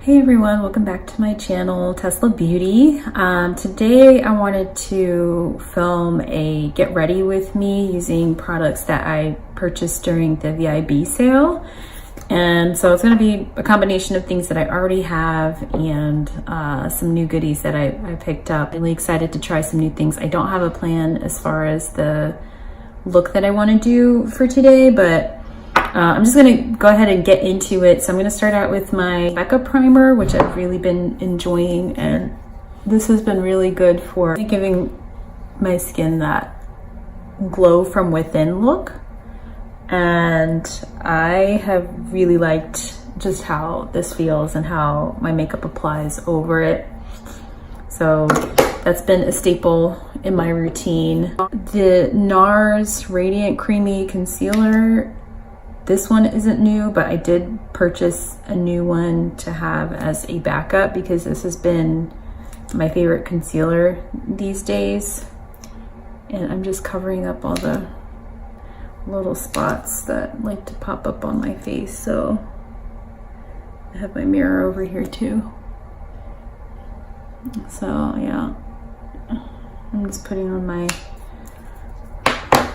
Hey everyone, welcome back to my channel, Tesla Beauty. Today I wanted to film a get ready with me using products that I purchased during the VIB sale. And so it's going to be a combination of things that I already have and some new goodies that I picked up. Really excited to try some new things. I don't have a plan as far as the look that I want to do for today, but I'm just gonna go ahead and get into it. So I'm gonna start out with my makeup primer, which I've really been enjoying, and this has been really good for giving my skin that glow from within look. And I have really liked just how this feels and how my makeup applies over it. So that's been a staple in my routine. The NARS Radiant Creamy Concealer, this one isn't new, but I did purchase a new one to have as a backup because this has been my favorite concealer these days. And I'm just covering up all the little spots that like to pop up on my face. So I have my mirror over here too. So yeah, I'm just putting on my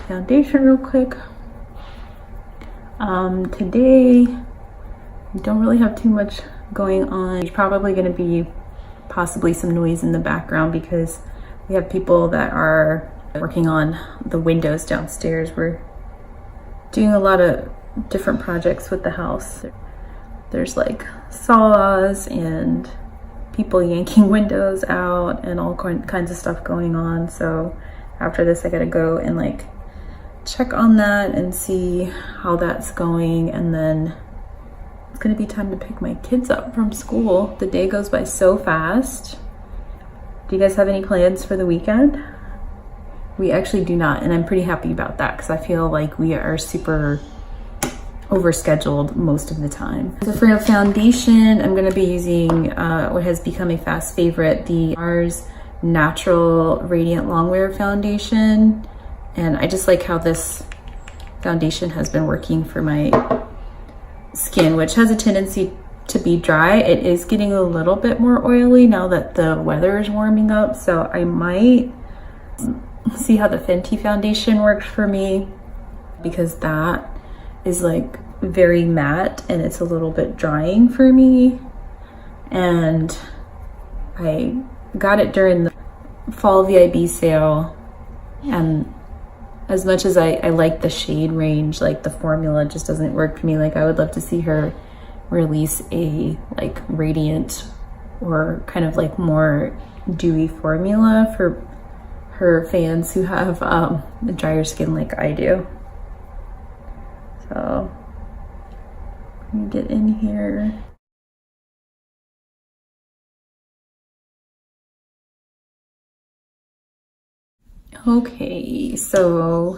foundation real quick. Today, I don't really have too much going on. There's probably going to be possibly some noise in the background because we have people that are working on the windows downstairs. We're doing a lot of different projects with the house. There's like saws and people yanking windows out and all kinds of stuff going on. So after this, I gotta go and like check on that and see how that's going, and then it's gonna be time to pick my kids up from school. The day goes by so fast. Do you guys have any plans for the weekend? We actually do not, and I'm pretty happy about that because I feel like we are super overscheduled most of the time. So for a foundation, I'm gonna be using what has become a fast favorite, the NARS Natural Radiant Longwear Foundation. And I just like how this foundation has been working for my skin, which has a tendency to be dry. It is getting a little bit more oily now that the weather is warming up. So I might see how the Fenty foundation works for me, because that is like very matte and it's a little bit drying for me. And I got it during the fall VIB sale, and as much as I like the shade range, like the formula just doesn't work for me. Like I would love to see her release a like radiant or kind of like more dewy formula for her fans who have drier skin like I do. So let me get in here. Okay, so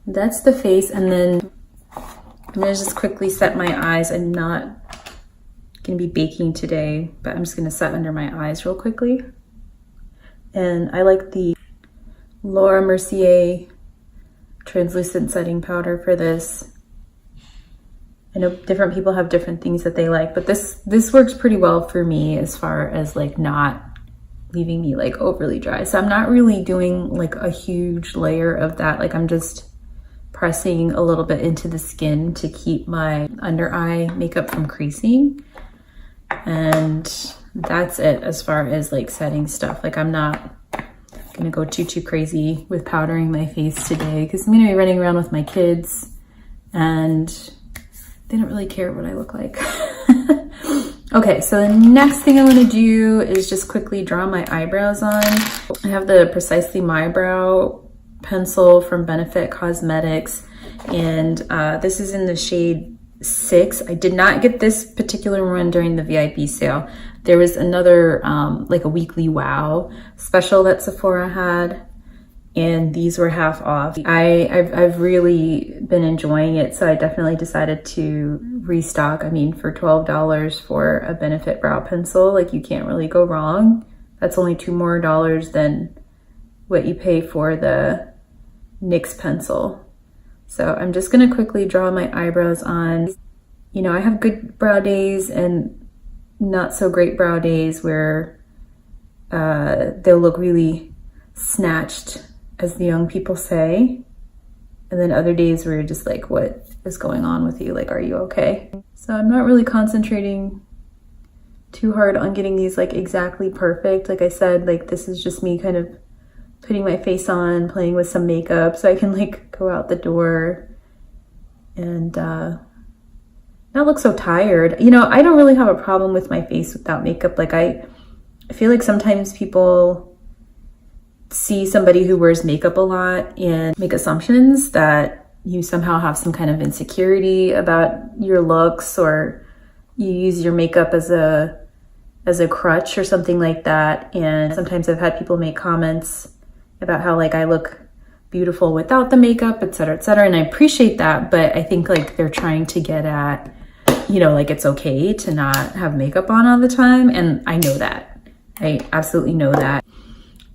that's the face, and then I'm gonna just quickly set my eyes. I'm not gonna be baking today, but I'm just gonna set under my eyes real quickly. And I like the Laura Mercier translucent setting powder for this. I know different people have different things that they like, but this works pretty well for me as far as like not leaving me like overly dry. So I'm not really doing like a huge layer of that. Like I'm just pressing a little bit into the skin to keep my under eye makeup from creasing. And that's it as far as like setting stuff. Like I'm not gonna go too crazy with powdering my face today because I'm gonna be running around with my kids and they don't really care what I look like. Okay, so the next thing I want to do is just quickly draw my eyebrows on. I have the Precisely My Brow pencil from Benefit Cosmetics, and this is in the shade 6. I did not get this particular one during the VIB sale. There was another like a weekly wow special that Sephora had, and these were half off. I've really been enjoying it, so I definitely decided to restock. I mean, for $12 for a Benefit brow pencil, like you can't really go wrong. That's only $2 more than what you pay for the NYX pencil. So I'm just gonna quickly draw my eyebrows on. You know, I have good brow days and not so great brow days where they'll look really snatched, as the young people say. And then other days where you're just like, what is going on with you? Like, are you okay? So I'm not really concentrating too hard on getting these like exactly perfect. Like I said, like this is just me kind of putting my face on, playing with some makeup so I can like go out the door and not look so tired. You know, I don't really have a problem with my face without makeup. Like I feel like sometimes people see somebody who wears makeup a lot and make assumptions that you somehow have some kind of insecurity about your looks, or you use your makeup as a crutch or something like that. And sometimes I've had people make comments about how like I look beautiful without the makeup, etc., etc. And I appreciate that, but I think like they're trying to get at, you know, like it's okay to not have makeup on all the time. And I know that. I absolutely know that.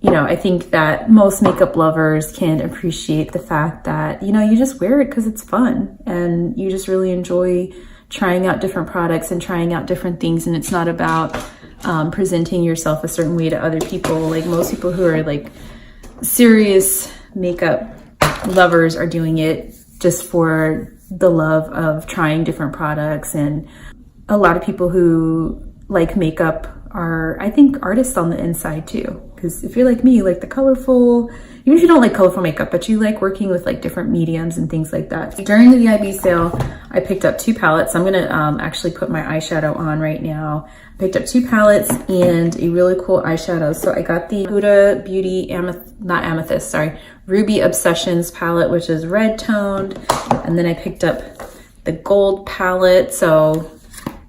You know, I think that most makeup lovers can appreciate the fact that, you know, you just wear it because it's fun and you just really enjoy trying out different products and trying out different things. And it's not about presenting yourself a certain way to other people. Like most people who are like serious makeup lovers are doing it just for the love of trying different products. And a lot of people who like makeup are, I think, artists on the inside too. Because if you're like me, you like the colorful, even if you don't like colorful makeup, but you like working with like different mediums and things like that. During the VIB sale, I picked up 2 palettes. I'm gonna actually put my eyeshadow on right now. I picked up 2 palettes and a really cool eyeshadow. So I got the Huda Beauty Ruby Obsessions palette, which is red toned. And then I picked up the gold palette. So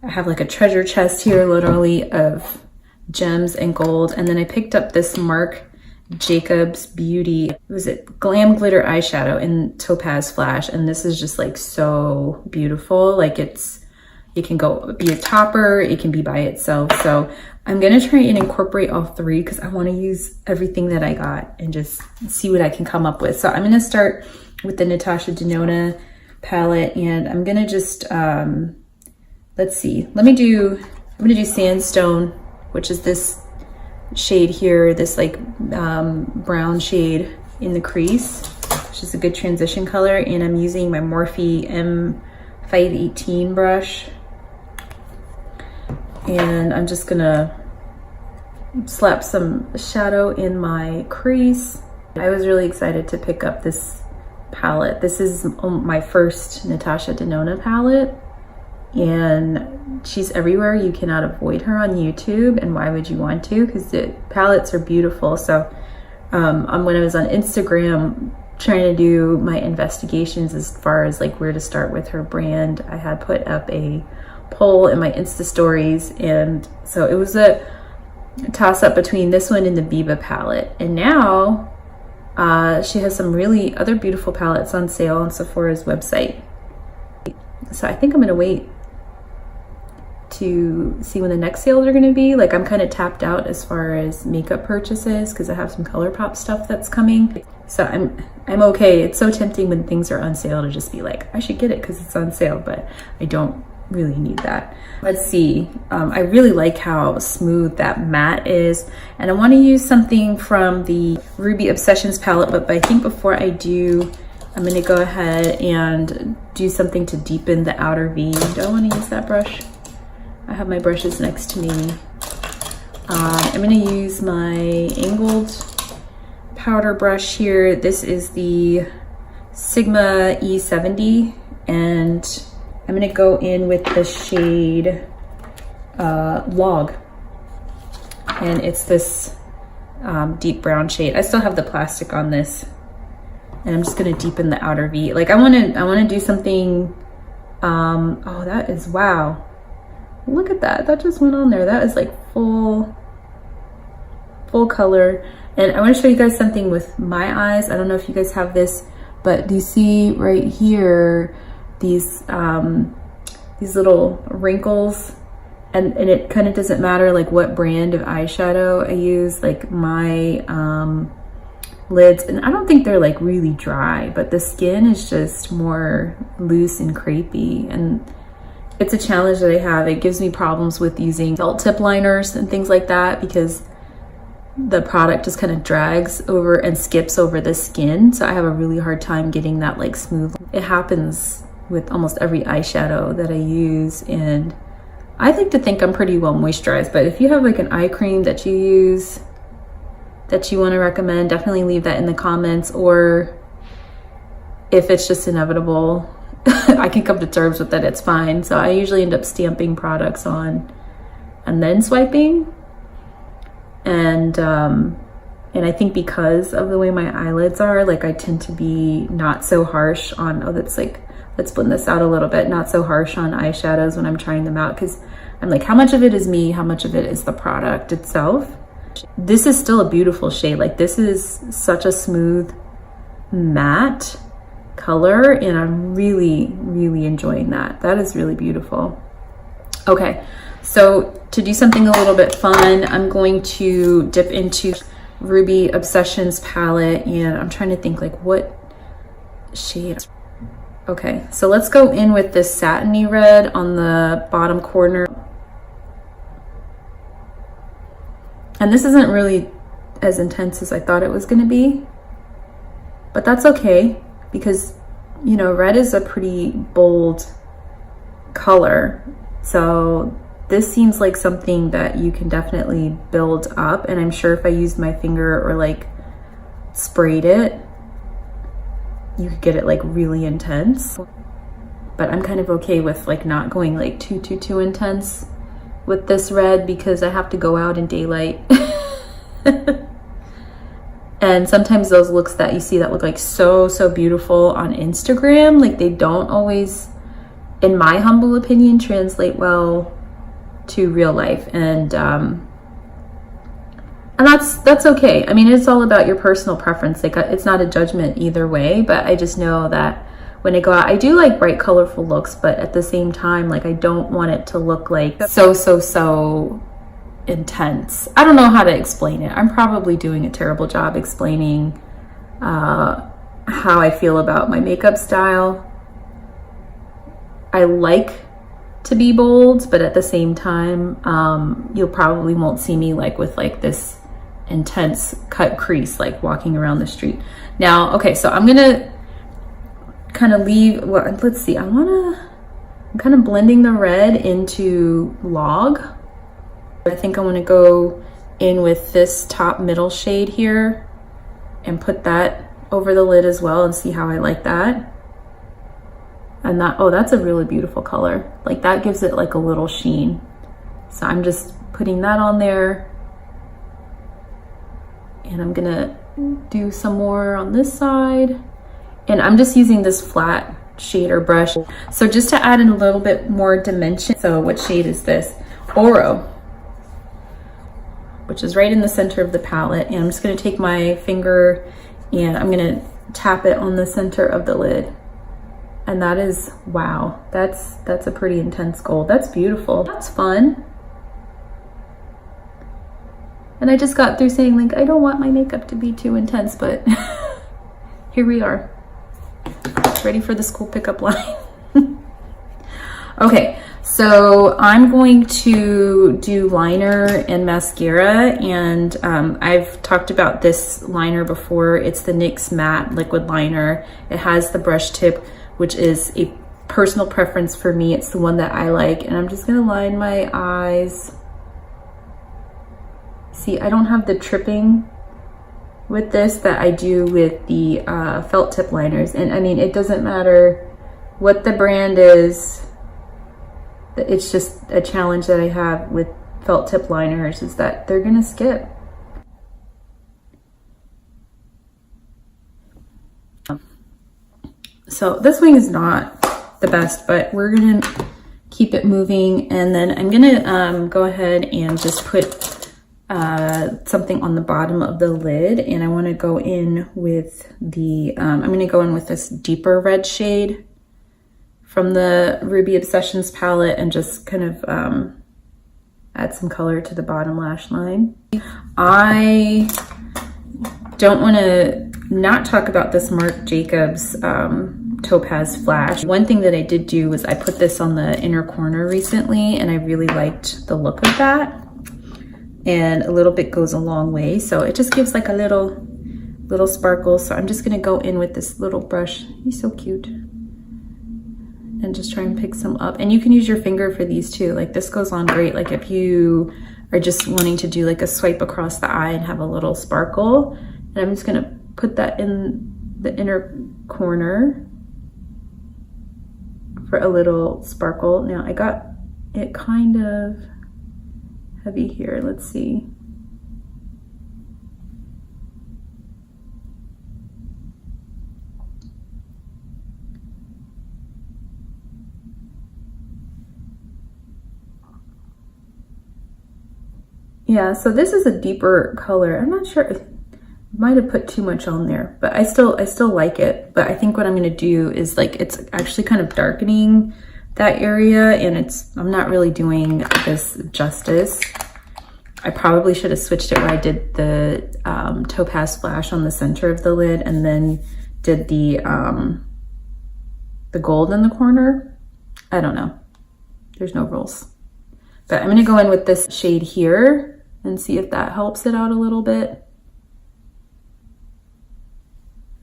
I have like a treasure chest here, literally, of gems and gold. And then I picked up this Marc Jacobs Beauty, was it Glam Glitter eyeshadow in Topaz Flash. And this is just like so beautiful. Like it can go be a topper, it can be by itself. So I'm gonna try and incorporate all 3 because I want to use everything that I got and just see what I can come up with. So I'm gonna start with the Natasha Denona palette, and I'm gonna just let's see, I'm gonna do Sandstone, which is this shade here, this like brown shade in the crease, which is a good transition color. And I'm using my Morphe M518 brush. And I'm just gonna slap some shadow in my crease. I was really excited to pick up this palette. This is my first Natasha Denona palette, and she's everywhere. You cannot avoid her on YouTube, and why would you want to? Because the palettes are beautiful. So when I was on Instagram trying to do my investigations as far as like where to start with her brand, I had put up a poll in my Insta stories, and so it was a toss up between this one and the Biba palette. And now she has some really other beautiful palettes on sale on Sephora's website. So I think I'm gonna wait to see when the next sales are gonna be. Like I'm kind of tapped out as far as makeup purchases because I have some ColourPop stuff that's coming. So I'm okay. It's so tempting when things are on sale to just be like, I should get it because it's on sale, but I don't really need that. Let's see. I really like how smooth that matte is, and I want to use something from the Ruby Obsessions palette, but I think before I do, I'm going to go ahead and do something to deepen the outer V. Do I want to use that brush? I have my brushes next to me. I'm going to use my angled powder brush here. This is the Sigma E70, and I'm gonna go in with the shade Log, and it's this deep brown shade. I still have the plastic on this, and I'm just gonna deepen the outer V. Like I wanna do something. Oh, that is, wow! Look at that. That just went on there. That is like full color. And I want to show you guys something with my eyes. I don't know if you guys have this, but do you see right here these little wrinkles? And it kind of doesn't matter like what brand of eyeshadow I use. Like my lids, and I don't think they're like really dry, but the skin is just more loose and crepey, and It's a challenge that I have. It gives me problems with using felt tip liners and things like that because the product just kind of drags over and skips over the skin. So I have a really hard time getting that like smooth. It happens with almost every eyeshadow that I use, and I like to think I'm pretty well moisturized, but if you have like an eye cream that you use that you want to recommend, definitely leave that in the comments. Or if it's just inevitable, I can come to terms with that, it's fine. So I usually end up stamping products on and then swiping. And I think because of the way my eyelids are, like I tend to be not so harsh on, oh, that's like, let's blend this out a little bit, not so harsh on eyeshadows when I'm trying them out, because I'm like, how much of it is me? How much of it is the product itself? This is still a beautiful shade. Like this is such a smooth matte color, and I'm really, really enjoying that. That is really beautiful. Okay, so to do something a little bit fun, I'm going to dip into Ruby Obsessions palette, and I'm trying to think like what shade. Okay, so let's go in with this satiny red on the bottom corner. And this isn't really as intense as I thought it was gonna be, but that's okay because, you know, red is a pretty bold color. So this seems like something that you can definitely build up, and I'm sure if I used my finger or like sprayed it, you could get it like really intense. But I'm kind of okay with like not going like too intense with this red because I have to go out in daylight. And sometimes those looks that you see that look like so beautiful on Instagram, like they don't always, in my humble opinion, translate well to real life. And that's okay. I mean, it's all about your personal preference. Like it's not a judgment either way, but I just know that when I go out, I do like bright, colorful looks, but at the same time, like I don't want it to look like so intense. I don't know how to explain it. I'm probably doing a terrible job explaining how I feel about my makeup style. I like to be bold, but at the same time, you'll probably won't see me like with like this intense cut crease, like walking around the street. Now, okay, so I'm gonna kind of leave, well, let's see, I'm kind of blending the red into Log. I think I want to go in with this top middle shade here and put that over the lid as well and see how I like that. And that, oh, that's a really beautiful color. Like that gives it like a little sheen. So I'm just putting that on there. And I'm gonna do some more on this side. And I'm just using this flat shader brush. So just to add in a little bit more dimension. So what shade is this? Oro, which is right in the center of the palette. And I'm just gonna take my finger and I'm gonna tap it on the center of the lid. And that is, wow, that's a pretty intense gold. That's beautiful. That's fun. And I just got through saying like, I don't want my makeup to be too intense, but here we are. Ready for the school pickup line. Okay, so I'm going to do liner and mascara, and I've talked about this liner before. It's the NYX Matte Liquid Liner. It has the brush tip, which is a personal preference for me. It's the one that I like, and I'm just gonna line my eyes. See, I don't have the tripping with this that I do with the felt tip liners. And I mean, it doesn't matter what the brand is. It's just a challenge that I have with felt tip liners is that they're gonna skip. So this wing is not the best, but we're gonna keep it moving. And then I'm gonna go ahead and just put something on the bottom of the lid. And I wanna go in with the, I'm gonna go in with this deeper red shade from the Ruby Obsessions palette and just kind of add some color to the bottom lash line. I don't wanna not talk about this Marc Jacobs Topaz Flash. One thing that I did do was I put this on the inner corner recently, and I really liked the look of that. And a little bit goes a long way, so it just gives like a little sparkle. So I'm just gonna go in with this little brush. He's so cute. And just try and pick some up. And you can use your finger for these too. Like this goes on great. Like if you are just wanting to do like a swipe across the eye and have a little sparkle. And I'm just gonna put that in the inner corner for a little sparkle. Now I got it kind of heavy here. Let's see. Yeah, so this is a deeper color. I'm not sure, I might have put too much on there, but I still like it. But I think what I'm gonna do is like, it's actually kind of darkening that area, and I'm not really doing this justice. I probably should have switched it where I did the Topaz Flash on the center of the lid and then did the gold in the corner. I don't know, there's no rules. But I'm gonna go in with this shade here and see if that helps it out a little bit.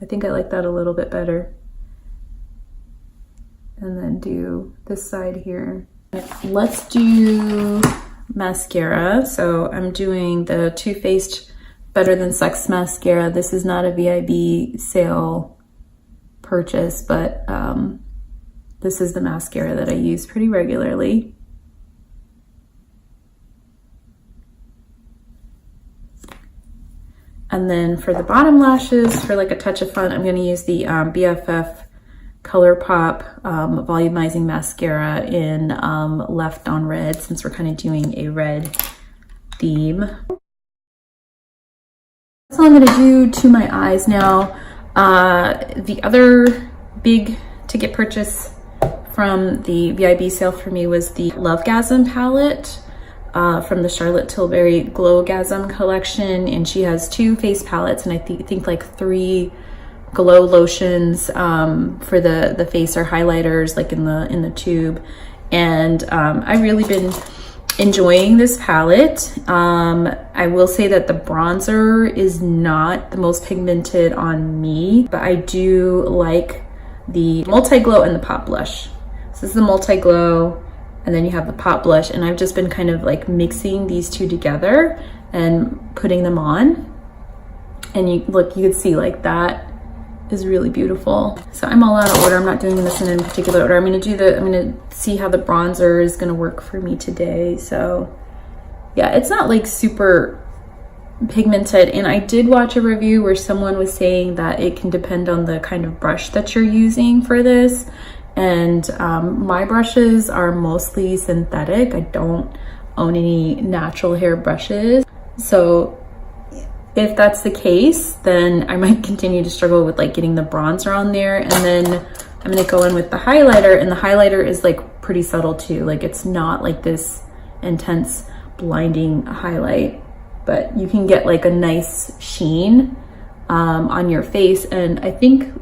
I think I like that a little bit better. And then do this side here. Let's do mascara. So I'm doing the Too Faced Better Than Sex mascara. This is not a VIB sale purchase, but this is the mascara that I use pretty regularly. And then for the bottom lashes, for like a touch of fun, I'm gonna use the BFF ColourPop volumizing mascara in Left on Red, since we're kind of doing a red theme. That's all I'm gonna do to my eyes now. The other big ticket purchase from the VIB sale for me was the Lovegasm palette. From the Charlotte Tilbury Glowgasm collection, and she has 2 face palettes and I think like 3 glow lotions for the face, or highlighters like in the tube. And I've really been enjoying this palette. I will say that the bronzer is not the most pigmented on me, but I do like the multi-glow and the pop blush. So this is the multi-glow, and then you have the pop blush, and I've just been kind of like mixing these two together and putting them on. And you can see like that is really beautiful. So I'm all out of order. I'm not doing this in any particular order. I'm gonna see how the bronzer is gonna work for me today. So yeah, it's not like super pigmented. And I did watch a review where someone was saying that it can depend on the kind of brush that you're using for this. And my brushes are mostly synthetic. I don't own any natural hair brushes. So if that's the case, then I might continue to struggle with like getting the bronzer on there. And then I'm gonna go in with the highlighter, and the highlighter is like pretty subtle too. Like it's not like this intense blinding highlight, but you can get like a nice sheen on your face. And I think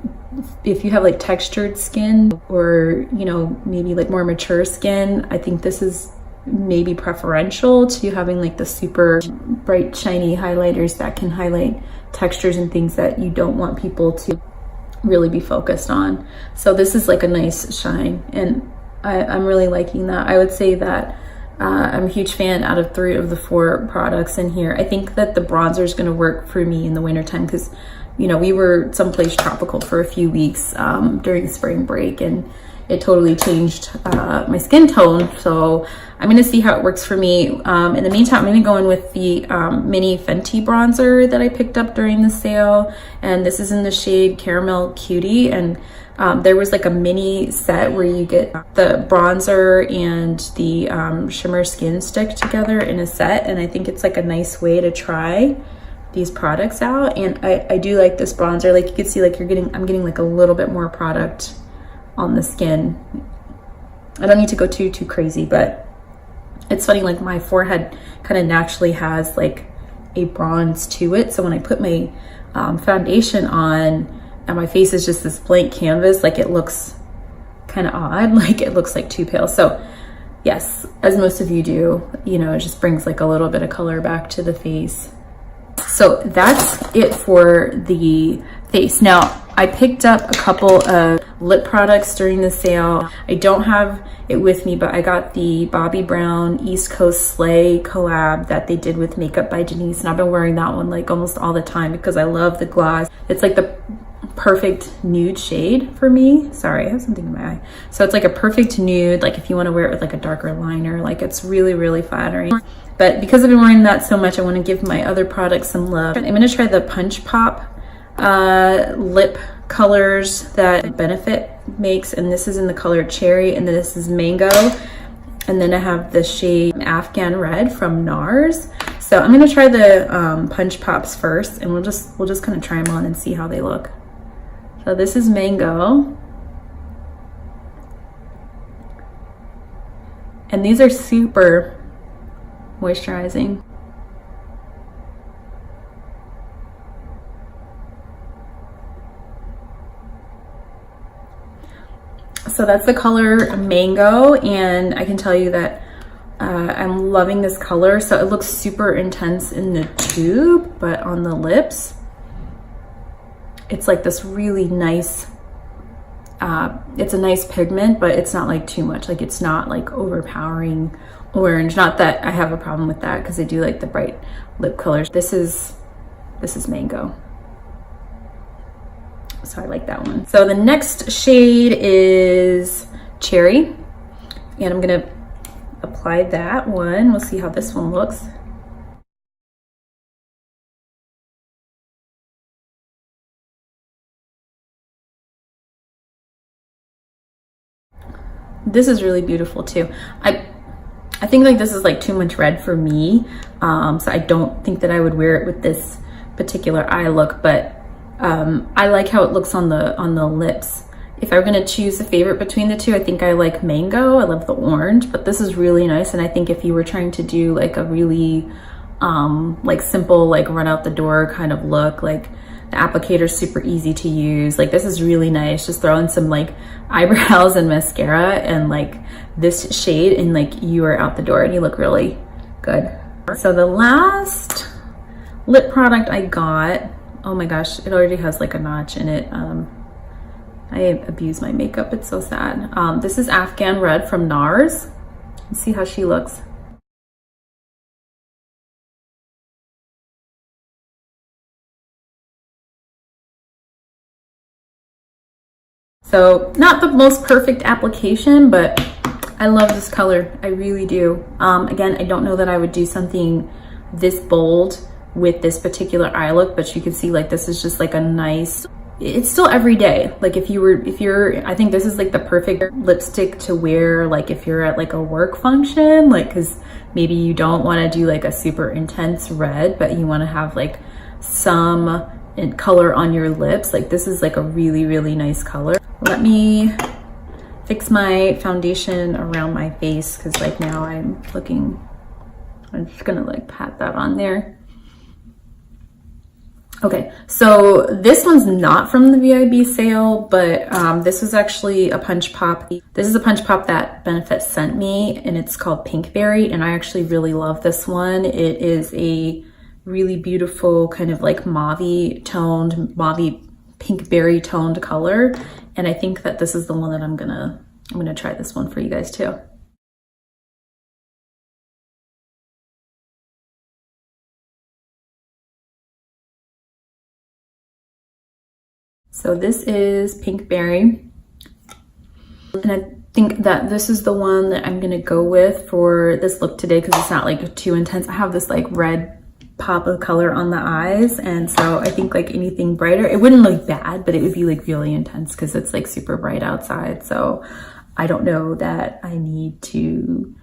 if you have like textured skin, or maybe like more mature skin, I think this is maybe preferential to having like the super bright shiny highlighters that can highlight textures and things that you don't want people to really be focused on. So this is like a nice shine, and I'm really liking that. I would say that I'm a huge fan out of 3 of the 4 products in here. I think that the bronzer is going to work for me in the wintertime, because we were someplace tropical for a few weeks during spring break, and it totally changed my skin tone. So I'm gonna see how it works for me. In the meantime, I'm gonna go in with the mini Fenty bronzer that I picked up during the sale. And this is in the shade Caramel Cutie. And there was like a mini set where you get the bronzer and the shimmer skin stick together in a set. And I think it's like a nice way to try these products out. And I do like this bronzer. Like you can see, like I'm getting like a little bit more product on the skin. I don't need to go too crazy, but it's funny, like my forehead kind of naturally has like a bronze to it. So when I put my foundation on, and my face is just this blank canvas, like it looks kind of odd, like it looks like too pale. So yes, as most of you do, you know, it just brings like a little bit of color back to the face. So that's it for the face. Now, I picked up a couple of lip products during the sale. I don't have it with me, but I got the Bobbi Brown East Coast Slay collab that they did with Makeup by Denise, and I've been wearing that one like almost all the time because I love the gloss. It's like the perfect nude shade for me. Sorry, I have something in my eye. So it's like a perfect nude, like if you want to wear it with like a darker liner, like it's really, really flattering. But because I've been wearing that so much, I want to give my other products some love. I'm going to try the Punch Pop lip colors that Benefit makes, and this is in the color Cherry, and then this is Mango, and then I have the shade Afghan Red from NARS. So I'm going to try the Punch Pops first, and we'll just kind of try them on and see how they look. So this is Mango, and these are super moisturizing. So that's the color Mango, and I can tell you that I'm loving this color. So it looks super intense in the tube, but on the lips, it's like this really nice, it's a nice pigment, but it's not like too much. Like it's not like overpowering orange. Not that I have a problem with that because I do like the bright lip colors. This is Mango. So I like that one. So the next shade is Cherry, and I'm gonna apply that one. We'll see how this one looks. This is really beautiful too. I think like this is like too much red for me, so I don't think that I would wear it with this particular eye look, but I like how it looks on the lips. If I were gonna choose a favorite between the two, I think I like Mango. I love the orange, but this is really nice. And I think if you were trying to do like a really like simple, like run out the door kind of look, like the applicator's super easy to use. Like this is really nice. Just throw in some like eyebrows and mascara and like this shade, and like you are out the door and you look really good. So the last lip product I got, oh my gosh, it already has like a notch in it. I abuse my makeup, it's so sad. This is Afghan Red from NARS. Let's see how she looks. So not the most perfect application, but I love this color, I really do. Again, I don't know that I would do something this bold with this particular eye look, but you can see like this is just like a nice, it's still everyday. Like if you're, I think this is like the perfect lipstick to wear like if you're at like a work function, like because maybe you don't want to do like a super intense red, but you want to have like some color on your lips. Like this is like a really, really nice color. Let me fix my foundation around my face because like now I'm just gonna like pat that on there. Okay, so this one's not from the VIB sale, but this was actually a Punch Pop. This is a Punch Pop that Benefit sent me, and it's called Pinkberry, and I actually really love this one. It is a really beautiful kind of like mauve toned, mauve pinkberry toned color, and I think that this is the one that I'm gonna try this one for you guys too. So this is Pinkberry, and I think that this is the one that I'm gonna go with for this look today because it's not like too intense. I have this like red pop of color on the eyes, and so I think like anything brighter, it wouldn't look bad, but it would be like really intense because it's like super bright outside. So I don't know that I need to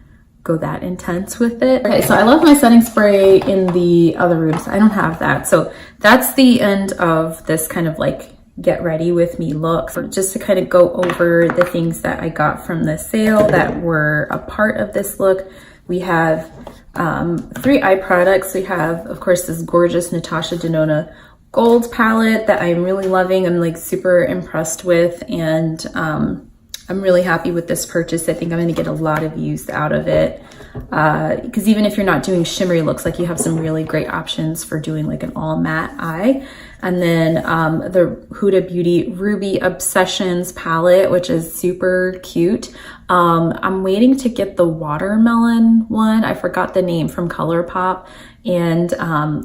go that intense with it. Okay, so I left my setting spray in the other room, so I don't have that. So that's the end of this kind of like get ready with me look. So just to kind of go over the things that I got from the sale that were a part of this look, we have 3 eye products. We have, of course, this gorgeous Natasha Denona gold palette that I'm really loving. I'm like super impressed with, and I'm really happy with this purchase. I think I'm gonna get a lot of use out of it. Because even if you're not doing shimmery looks, like you have some really great options for doing like an all matte eye. And then the Huda Beauty Ruby Obsessions palette, which is super cute. I'm waiting to get the watermelon one. I forgot the name, from ColourPop. And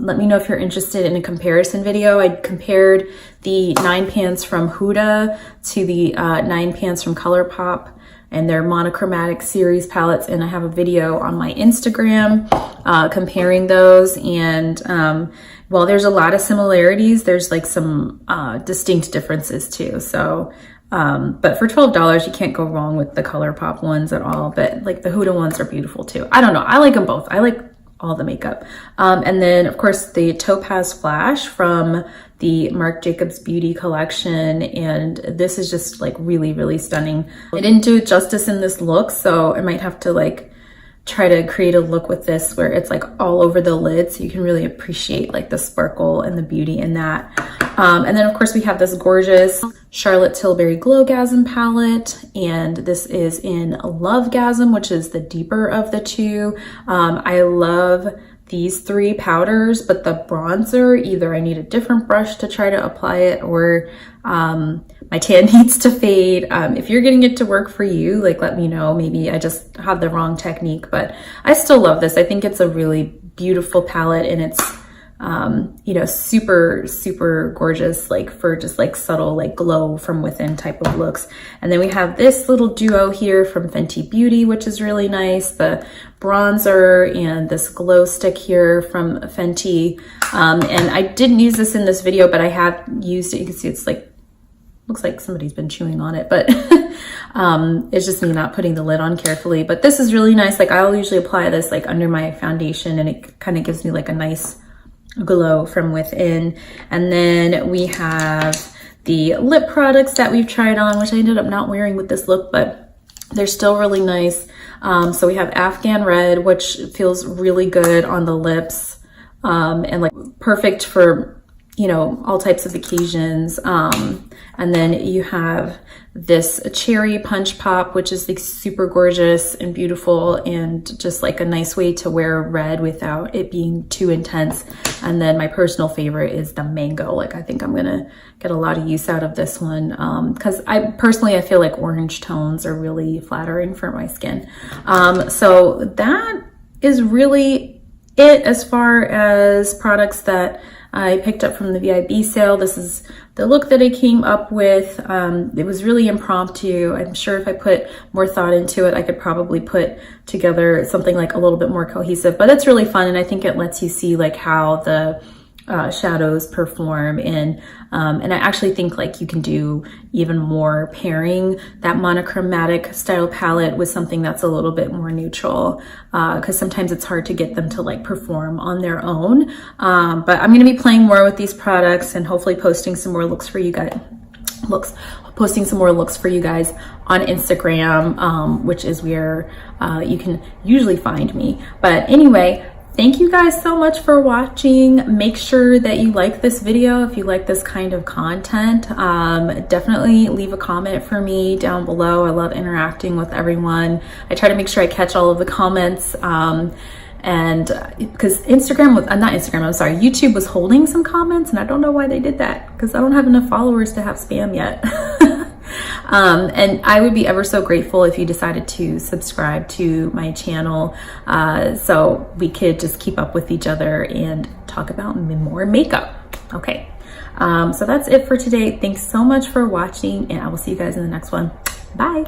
let me know if you're interested in a comparison video. I compared the 9 pans from Huda to the 9 pans from ColourPop and their monochromatic series palettes, and I have a video on my Instagram comparing those. And while there's a lot of similarities, there's like some distinct differences too. So but for $12, you can't go wrong with the ColourPop ones at all. But like the Huda ones are beautiful too. I don't know, I like them both. I like all the makeup. And then of course the Topaz Flash from the Marc Jacobs Beauty collection. And this is just like really, really stunning. I didn't do it justice in this look, so I might have to like try to create a look with this where it's like all over the lid, so you can really appreciate like the sparkle and the beauty in that. And then of course we have this gorgeous Charlotte Tilbury Glowgasm palette, and this is in Lovegasm, which is the deeper of the two. I love these 3 powders, but the bronzer, either I need a different brush to try to apply it, or my tan needs to fade. If you're getting it to work for you, like let me know. Maybe I just had the wrong technique, but I still love this. I think it's a really beautiful palette, and it's you know, super, super gorgeous, like for just like subtle, like glow from within type of looks. And then we have this little duo here from Fenty Beauty, which is really nice. The bronzer and this glow stick here from Fenty. And I didn't use this in this video, but I have used it. You can see it's like, looks like somebody's been chewing on it, but it's just me not putting the lid on carefully. But this is really nice. Like I'll usually apply this like under my foundation, and it kind of gives me like a nice glow from within. And then we have the lip products that we've tried on, which I ended up not wearing with this look, but they're still really nice. So we have Afghan Red, which feels really good on the lips, and like perfect for, you know, all types of occasions. And then you have this Cherry Punch Pop, which is like super gorgeous and beautiful, and just like a nice way to wear red without it being too intense. And then my personal favorite is the Mango. Like I think I'm gonna get a lot of use out of this one, because I feel like orange tones are really flattering for my skin. So that is really it as far as products that I picked up from the VIB sale. This is the look that I came up with. It was really impromptu. I'm sure if I put more thought into it, I could probably put together something like a little bit more cohesive, but it's really fun. And I think it lets you see like how the shadows perform, and I actually think like you can do even more pairing that monochromatic style palette with something that's a little bit more neutral, because sometimes it's hard to get them to like perform on their own. But I'm going to be playing more with these products and hopefully posting some more looks for you guys. Posting some more looks for you guys on Instagram, which is where you can usually find me. But anyway, thank you guys so much for watching. Make sure that you like this video if you like this kind of content. Definitely leave a comment for me down below. I love interacting with everyone. I try to make sure I catch all of the comments. And because YouTube was holding some comments, and I don't know why they did that, because I don't have enough followers to have spam yet. And I would be ever so grateful if you decided to subscribe to my channel, so we could just keep up with each other and talk about more makeup. Okay, so that's it for today. Thanks so much for watching, and I will see you guys in the next one. Bye.